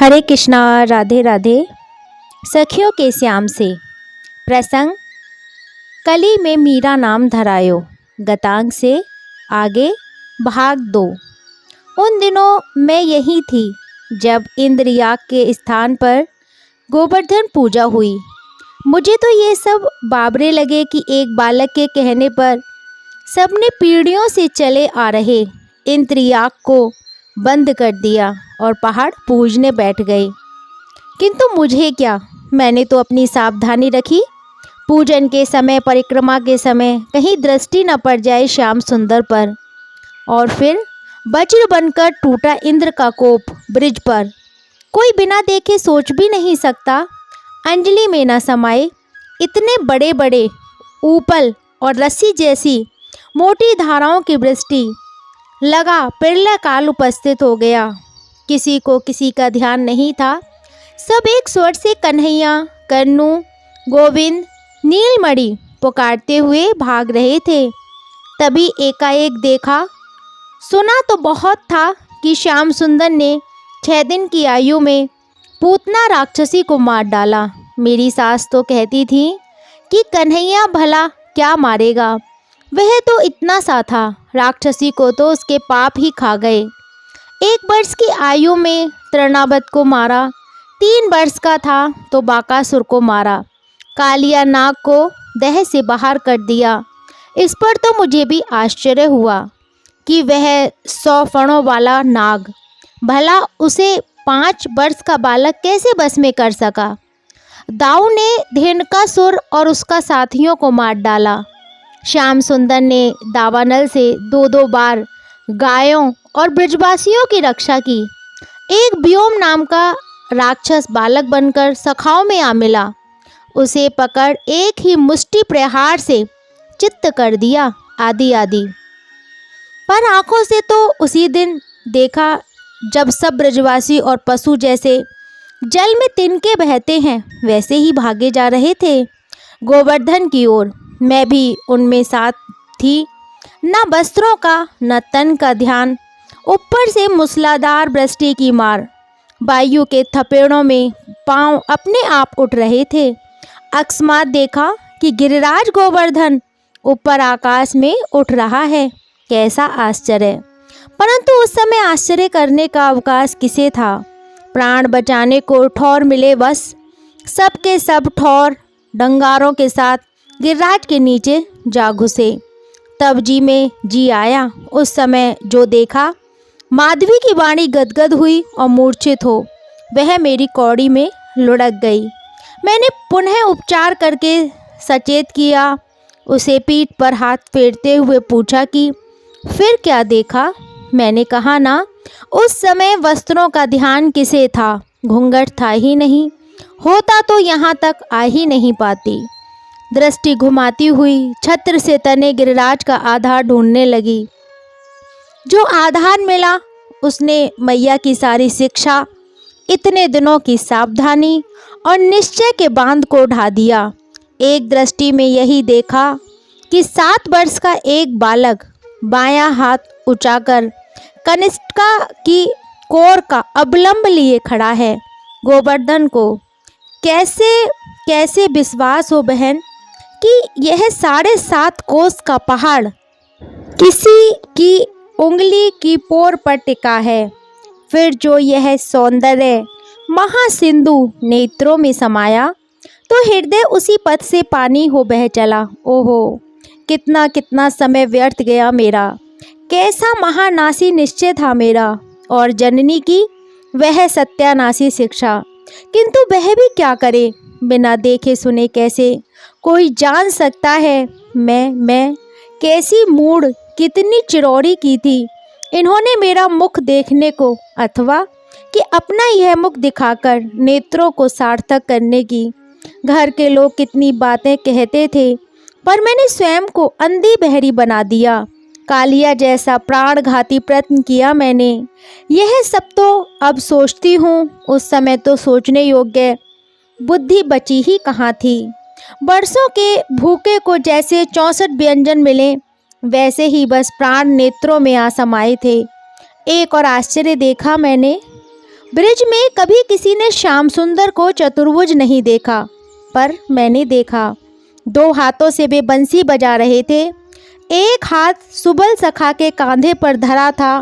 हरे कृष्णा। राधे राधे। सखियों के श्याम से प्रसंग। कली में मीरा नाम धरायो, गतांग से आगे भाग 2। उन दिनों मैं यही थी जब इंद्रयाग के स्थान पर गोवर्धन पूजा हुई। मुझे तो ये सब बाबरे लगे कि एक बालक के कहने पर सबने पीढ़ियों से चले आ रहे इंद्रयाग को बंद कर दिया और पहाड़ पूजने बैठ गए। किंतु मुझे क्या, मैंने तो अपनी सावधानी रखी। पूजन के समय, परिक्रमा के समय कहीं दृष्टि न पड़ जाए श्याम सुंदर पर। और फिर वज्र बनकर टूटा इंद्र का कोप ब्रिज पर। कोई बिना देखे सोच भी नहीं सकता अंजलि में न समाए इतने बड़े बड़े ऊपल और रस्सी जैसी मोटी धाराओं की वृष्टि। लगा प्रलय काल उपस्थित हो गया। किसी को किसी का ध्यान नहीं था। सब एक स्वर से कन्हैया, कन्नू, गोविंद, नीलमणि पुकारते हुए भाग रहे थे। तभी एकाएक देखा सुना तो बहुत था कि श्याम सुंदर ने 6 दिन की आयु में पूतना राक्षसी को मार डाला। मेरी सास तो कहती थी कि कन्हैया भला क्या मारेगा, वह तो इतना सा था, राक्षसी को तो उसके पाप ही खा गए। 1 वर्ष की आयु में तृणावत को मारा, 3 वर्ष का था तो बाकासुर को मारा, कालिया नाग को दह से बाहर कर दिया। इस पर तो मुझे भी आश्चर्य हुआ कि वह 100 फणों वाला नाग भला उसे 5 वर्ष का बालक कैसे बस में कर सका। दाऊ ने धेनुकासुर और उसका साथियों को मार डाला। श्याम सुंदर ने दावानल से 2-2 बार गायों और ब्रजवासियों की रक्षा की। एक व्योम नाम का राक्षस बालक बनकर सखाओं में आ मिला। उसे पकड़ एक ही मुष्टि प्रहार से चित्त कर दिया आदि आदि। पर आंखों से तो उसी दिन देखा जब सब ब्रजवासी और पशु जैसे जल में तिनके बहते हैं वैसे ही भागे जा रहे थे गोवर्धन की ओर। मैं भी उनमें साथ थी। न वस्त्रों का न तन का ध्यान, ऊपर से मूसलाधार वृष्टि की मार। वायु के थपेड़ों में पांव अपने आप उठ रहे थे। अकस्मात देखा कि गिरिराज गोवर्धन ऊपर आकाश में उठ रहा है। कैसा आश्चर्य! परंतु उस समय आश्चर्य करने का अवकाश किसे था। प्राण बचाने को ठौर मिले बस। सब के सब ठौर डंगारों के साथ गिरिराज के नीचे जा घुसे। तब जी में जी आया। उस समय जो देखा, माधवी की वाणी गदगद हुई और मूर्छित हो वह मेरी कौड़ी में लुढ़क गई। मैंने पुनः उपचार करके सचेत किया। उसे पीठ पर हाथ फेरते हुए पूछा कि फिर क्या देखा। मैंने कहा ना, उस समय वस्त्रों का ध्यान किसे था, घूंघट था ही नहीं, होता तो यहाँ तक आ ही नहीं पाती। दृष्टि घुमाती हुई छत्र से तने गिरिराज का आधार ढूंढने लगी। जो आधार मिला उसने मैया की सारी शिक्षा, इतने दिनों की सावधानी और निश्चय के बांध को ढा दिया। एक दृष्टि में यही देखा कि 7 वर्ष का एक बालक बायां हाथ उठाकर कनिष्ठा की कोर का अवलंब लिए खड़ा है। गोवर्धन को कैसे कैसे विश्वास हो बहन कि यह 7.5 कोस का पहाड़ किसी की उंगली की पोर पर टिका है। फिर जो यह सौंदर्य महासिंधु नेत्रों में समाया तो हृदय उसी पथ से पानी हो बह चला। ओहो, कितना कितना समय व्यर्थ गया मेरा। कैसा महानासी निश्चय था मेरा और जननी की वह सत्यानाशी शिक्षा। किंतु वह भी क्या करे, बिना देखे सुने कैसे कोई जान सकता है मैं कैसी मूढ़, कितनी चिरौरी की थी इन्होंने मेरा मुख देखने को, अथवा कि अपना यह मुख दिखाकर नेत्रों को सार्थक करने की। घर के लोग कितनी बातें कहते थे पर मैंने स्वयं को अंधी बहरी बना दिया। कालिया जैसा प्राणघाती प्रयत्न किया मैंने। यह सब तो अब सोचती हूँ, उस समय तो सोचने योग्य बुद्धि बची ही कहाँ थी। वर्षों के भूखे को जैसे 64 व्यंजन मिले वैसे ही बस प्राण नेत्रों में आ समाये थे। एक और आश्चर्य देखा मैंने। ब्रिज में कभी किसी ने श्याम सुंदर को चतुर्भुज नहीं देखा, पर मैंने देखा। 2 हाथों से वे बंसी बजा रहे थे। एक हाथ सुबल सखा के कांधे पर धरा था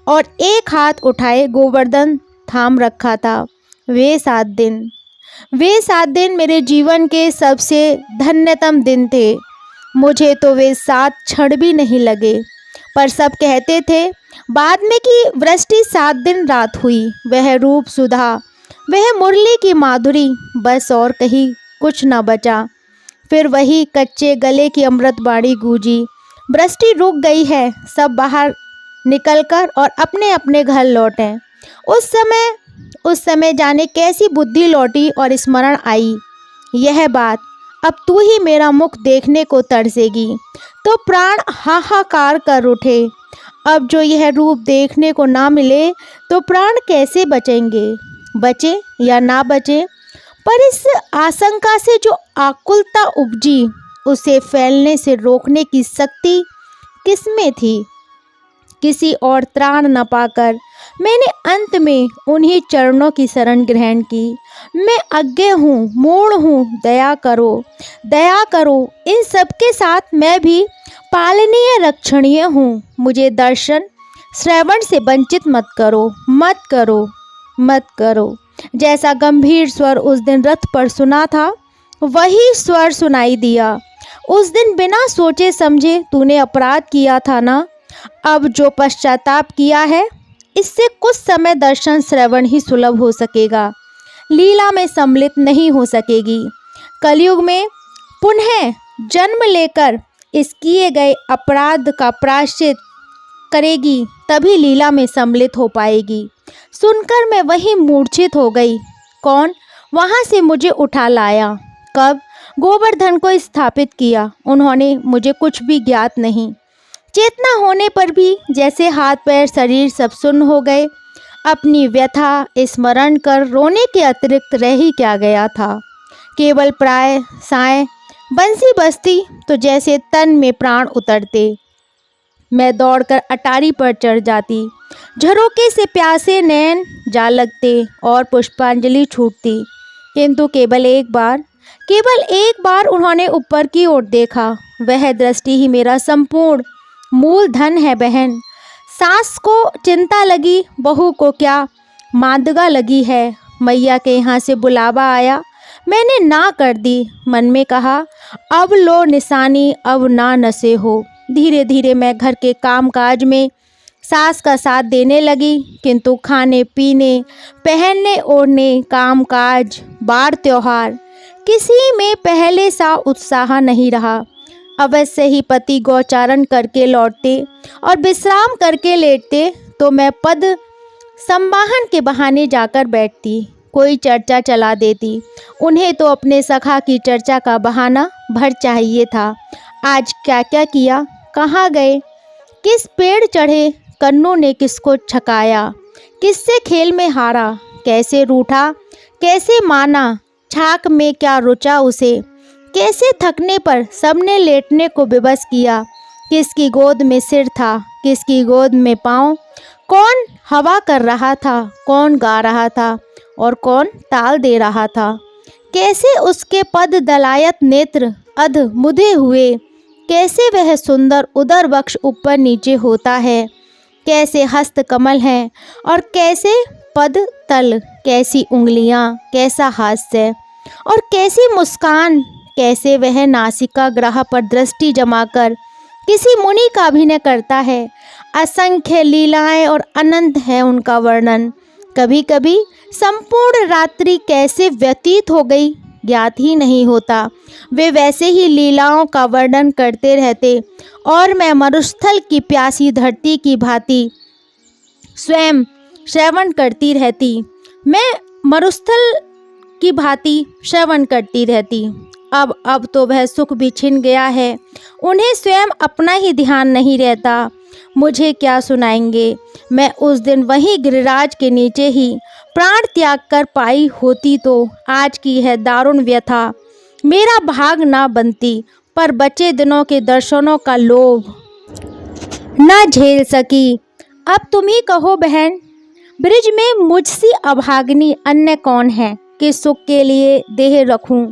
और एक हाथ उठाए गोवर्धन थाम रखा था। वे 7 दिन मेरे जीवन के सबसे धन्यतम दिन थे। मुझे तो वे 7 क्षण भी नहीं लगे, पर सब कहते थे बाद में कि वृष्टि 7 दिन रात हुई। वह रूप सुधा, वह मुरली की माधुरी, बस और कहीं कुछ न बचा। फिर वही कच्चे गले की अमृतवाणी गूंजी, वृष्टि रुक गई है, सब बाहर निकलकर और अपने अपने घर लौटें। उस समय जाने कैसी बुद्धि लौटी और स्मरण आई यह बात, अब तू ही मेरा मुख देखने को तरसेगी तो प्राण हाहाकार कर उठे। अब जो यह रूप देखने को ना मिले तो प्राण कैसे बचेंगे, बचे या ना बचे। पर इस आशंका से जो आकुलता उपजी, उसे फैलने से रोकने की शक्ति किसमें थी। किसी और त्राण न पाकर मैंने अंत में उन्हीं चरणों की शरण ग्रहण की। मैं अज्ञ हूँ, मूढ़ हूँ, दया करो। इन सब के साथ मैं भी पालनीय रक्षणीय हूँ। मुझे दर्शन श्रवण से वंचित मत करो। जैसा गंभीर स्वर उस दिन रथ पर सुना था, वही स्वर सुनाई दिया। उस दिन बिना सोचे समझे तूने अपराध किया था ना। अब जो पश्चाताप किया है, इससे कुछ समय दर्शन श्रवण ही सुलभ हो सकेगा, लीला में सम्मिलित नहीं हो सकेगी। कलयुग में पुनः जन्म लेकर इस किए गए अपराध का प्रायश्चित करेगी, तभी लीला में सम्मिलित हो पाएगी। सुनकर मैं वही मूर्छित हो गई। कौन वहाँ से मुझे उठा लाया, कब गोवर्धन को स्थापित किया, उन्होंने मुझे कुछ भी ज्ञात नहीं। चेतना होने पर भी जैसे हाथ पैर शरीर सब सुन्न हो गए। अपनी व्यथा स्मरण कर रोने के अतिरिक्त रह ही क्या गया था। केवल प्राय साय बंसी बजती तो जैसे तन में प्राण उतरते। मैं दौड़कर अटारी पर चढ़ जाती, झरोके से प्यासे नैन जा लगते और पुष्पांजलि छूटती। किंतु केवल एक बार उन्होंने ऊपर की ओर देखा। वह दृष्टि ही मेरा संपूर्ण मूल धन है बहन। सास को चिंता लगी, बहू को क्या मादगा लगी है। मैया के यहाँ से बुलावा आया, मैंने ना कर दी। मन में कहा अब लो निशानी, अब ना नसे हो। धीरे धीरे मैं घर के कामकाज में सास का साथ देने लगी, किंतु खाने पीने, पहनने ओढ़ने, कामकाज, बार त्योहार, किसी में पहले सा उत्साह नहीं रहा। अवश्य ही पति गौचारण करके लौटते और विश्राम करके लेटते तो मैं पद संवाहन के बहाने जाकर बैठती, कोई चर्चा चला देती। उन्हें तो अपने सखा की चर्चा का बहाना भर चाहिए था। आज क्या क्या किया, कहाँ गए, किस पेड़ चढ़े, कन्नू ने किसको छकाया, किससे खेल में हारा, कैसे रूठा, कैसे माना, छाक में क्या रुचा उसे, कैसे थकने पर सबने लेटने को विवश किया, किसकी गोद में सिर था, किसकी गोद में पाँव, कौन हवा कर रहा था, कौन गा रहा था और कौन ताल दे रहा था, कैसे उसके पद दलायत नेत्र अध मुदे हुए, कैसे वह सुंदर उदर वक्ष ऊपर नीचे होता है, कैसे हस्त कमल हैं और कैसे पद तल, कैसी उंगलियां, कैसा हास्य और कैसी मुस्कान, कैसे वह नासिका ग्रह पर दृष्टि जमाकर किसी मुनि का अभिनय करता है। असंख्य लीलाएं और अनंत है उनका वर्णन। कभी कभी संपूर्ण रात्रि कैसे व्यतीत हो गई ज्ञात ही नहीं होता। वे वैसे ही लीलाओं का वर्णन करते रहते और मैं मरुस्थल की प्यासी धरती की भांति स्वयं श्रवण करती रहती। मैं मरुस्थल की भांति श्रवण करती रहती। अब तो वह सुख भी छिन गया है। उन्हें स्वयं अपना ही ध्यान नहीं रहता। मुझे क्या सुनाएंगे। मैं उस दिन वहीं गिरिराज के नीचे ही प्राण त्याग कर पाई होती तो आज की है दारुण व्यथा मेरा भाग ना बनती। पर बचे दिनों के दर्शनों का लोभ ना झेल सकी। अब तुम ही कहो बहन, ब्रिज में मुझसी अभागिनी अन्य कौन है कि सुख के लिए देह रखूं।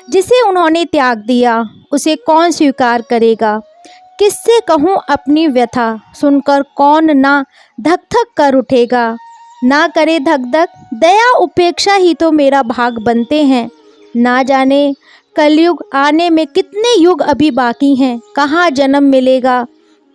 जिसे उन्होंने त्याग दिया उसे कौन स्वीकार करेगा। किससे कहूँ अपनी व्यथा, सुनकर कौन ना धक धक कर उठेगा। ना करे धक धक, दया उपेक्षा ही तो मेरा भाग बनते हैं। ना जाने कलयुग आने में कितने युग अभी बाकी हैं। कहाँ जन्म मिलेगा,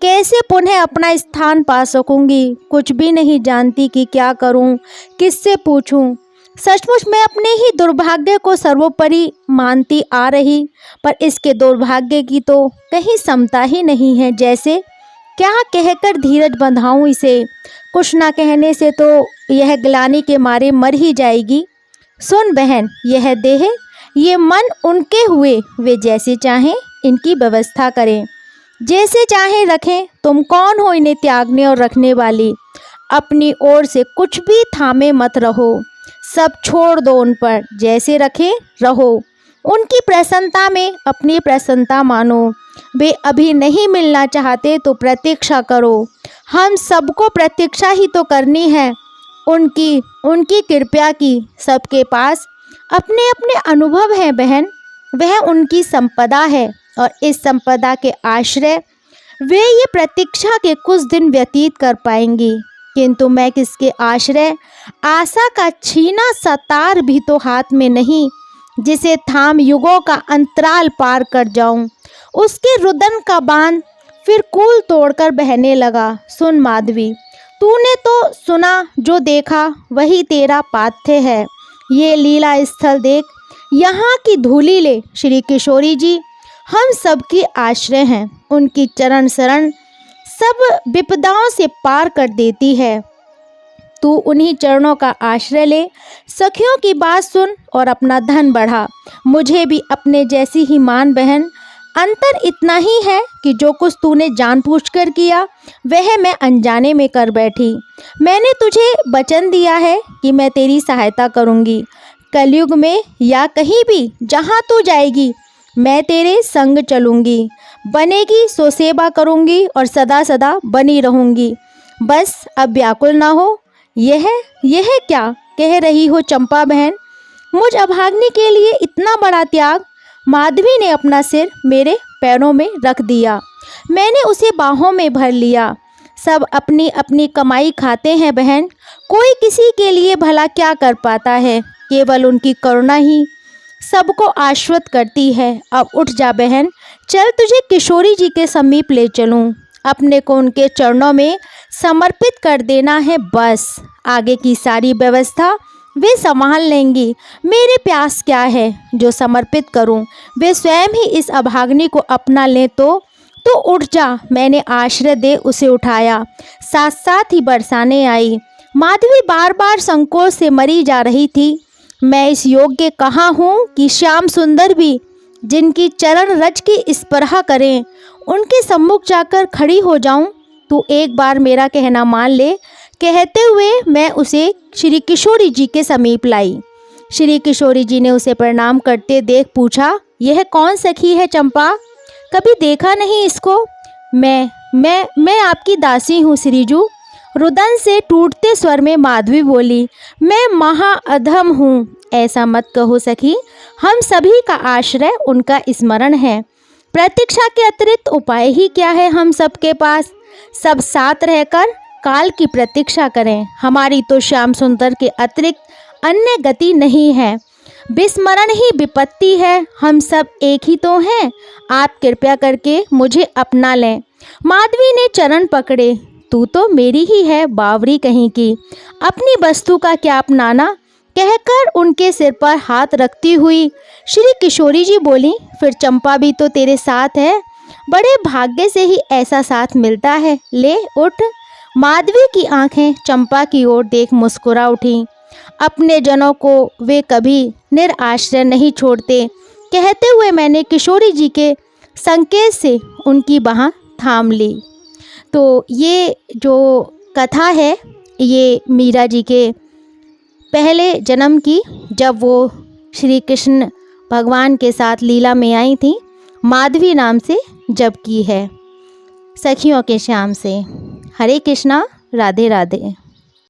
कैसे पुनः अपना स्थान पा सकूंगी। कुछ भी नहीं जानती कि क्या करूं, किससे पूछूं। सचमुच मैं अपने ही दुर्भाग्य को सर्वोपरि मानती आ रही, पर इसके दुर्भाग्य की तो कहीं समता ही नहीं है। जैसे क्या कहकर धीरज बंधाऊं इसे, कुछ ना कहने से तो यह ग्लानि के मारे मर ही जाएगी। सुन बहन, यह देह ये मन उनके हुए, वे जैसे चाहें इनकी व्यवस्था करें, जैसे चाहें रखें। तुम कौन हो इन्हें त्यागने और रखने वाली। अपनी ओर से कुछ भी थामे मत रहो, सब छोड़ दो उन पर, जैसे रखे रहो। उनकी प्रसन्नता में अपनी प्रसन्नता मानो। वे अभी नहीं मिलना चाहते तो प्रतीक्षा करो। हम सबको प्रतीक्षा ही तो करनी है उनकी कृपा की। सबके पास अपने अपने अनुभव हैं बहन, वह उनकी संपदा है और इस संपदा के आश्रय वे ये प्रतीक्षा के कुछ दिन व्यतीत कर पाएंगी। किंतु मैं किसके आश्रय, आशा का छीना सा तार भी तो हाथ में नहीं, जिसे थाम युगों का अंतराल पार कर जाऊं। उसके रुदन का बांध फिर कूल तोड़कर बहने लगा। सुन माधवी, तूने तो सुना, जो देखा वही तेरा पाथ्य है। ये लीला स्थल देख, यहाँ की धूली ले। श्री किशोरी जी हम सबकी आश्रय हैं। उनकी चरण शरण सब विपदाओं से पार कर देती है। तू उन्हीं चरणों का आश्रय ले। सखियों की बात सुन और अपना धन बढ़ा। मुझे भी अपने जैसी ही मान बहन। अंतर इतना ही है कि जो कुछ तूने जानबूझकर किया वह मैं अनजाने में कर बैठी। मैंने तुझे वचन दिया है कि मैं तेरी सहायता करूंगी। कलयुग में या कहीं भी जहां तू जाएगी मैं तेरे संग चलूंगी। बनेगी सो सेवा करूंगी और सदा सदा बनी रहूंगी। बस अब व्याकुल ना हो। यह क्या कह रही हो चंपा बहन, मुझ अभाग्नि के लिए इतना बड़ा त्याग। माधवी ने अपना सिर मेरे पैरों में रख दिया। मैंने उसे बाहों में भर लिया। सब अपनी अपनी कमाई खाते हैं बहन, कोई किसी के लिए भला क्या कर पाता है। केवल उनकी करुणा ही सबको आश्वस्त करती है। अब उठ जा बहन, चल तुझे किशोरी जी के समीप ले चलूं। अपने को उनके चरणों में समर्पित कर देना है बस। आगे की सारी व्यवस्था वे संभाल लेंगी। मेरे प्यास क्या है जो समर्पित करूं। वे स्वयं ही इस अभाग्नि को अपना लें तो उठ जा। मैंने आश्रय दे उसे उठाया, साथ साथ ही बरसाने आई। माधवी बार बार संकोच से मरी जा रही थी। मैं इस योग्य कहाँ हूँ कि श्याम सुंदर भी जिनकी चरण रज की स्पर्हा करें उनके सम्मुख जाकर खड़ी हो जाऊं। तू एक बार मेरा कहना मान ले। कहते हुए मैं उसे श्री किशोरी जी के समीप लाई। श्री किशोरी जी ने उसे प्रणाम करते देख पूछा, यह कौन सखी है चंपा, कभी देखा नहीं इसको। मैं आपकी दासी हूँ श्रीजू। रुदन से टूटते स्वर में माधवी बोली, मैं महाअधम हूँ। ऐसा मत कहो सखी, हम सभी का आश्रय उनका स्मरण है। प्रतीक्षा के अतिरिक्त उपाय ही क्या है हम सबके पास। सब साथ रहकर काल की प्रतीक्षा करें। हमारी तो श्याम सुंदर के अतिरिक्त अन्य गति नहीं है। विस्मरण ही विपत्ति है। हम सब एक ही तो हैं। आप कृपया करके मुझे अपना लें। माधवी ने चरण पकड़े। तू तो मेरी ही है बावरी कहीं की, अपनी वस्तु का क्या अपनाना, कहकर उनके सिर पर हाथ रखती हुई श्री किशोरी जी बोली, फिर चंपा भी तो तेरे साथ है। बड़े भाग्य से ही ऐसा साथ मिलता है। ले उठ। माधवी की आंखें चंपा की ओर देख मुस्कुरा उठी। अपने जनों को वे कभी निराश्रय नहीं छोड़ते। कहते हुए मैंने किशोरी जी के संकेत से उनकी बाह थाम ली। तो ये जो कथा है ये मीरा जी के पहले जन्म की, जब वो श्री कृष्ण भगवान के साथ लीला में आई थी, माधवी नाम से जब की है। सखियों के श्याम से। हरे कृष्णा, राधे राधे।